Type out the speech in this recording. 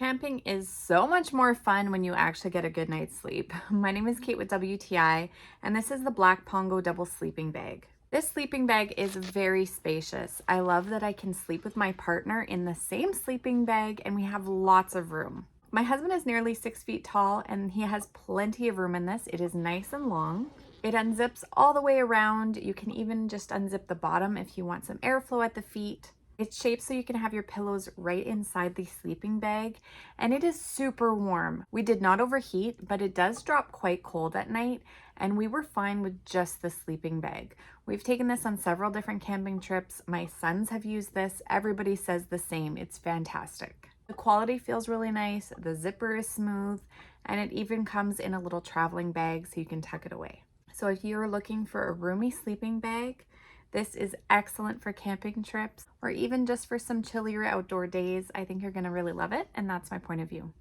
Camping is so much more fun when you actually get a good night's sleep. My name is Kate with WTI, and this is the Black Pongo Double Sleeping Bag. This sleeping bag is very spacious. I love that I can sleep with my partner in the same sleeping bag, and we have lots of room. My husband is nearly 6 feet tall, and he has plenty of room in this. It is nice and long. It unzips all the way around. You can even just unzip the bottom if you want some airflow at the feet. It's shaped so you can have your pillows right inside the sleeping bag, and it is super warm. We did not overheat, but it does drop quite cold at night, and we were fine with just the sleeping bag. We've taken this on several different camping trips. My sons have used this. Everybody says the same. It's fantastic. The quality feels really nice. The zipper is smooth, and it even comes in a little traveling bag so you can tuck it away. So if you're looking for a roomy sleeping bag, this is excellent for camping trips or even just for some chillier outdoor days. I think you're going to really love it, and that's my point of view.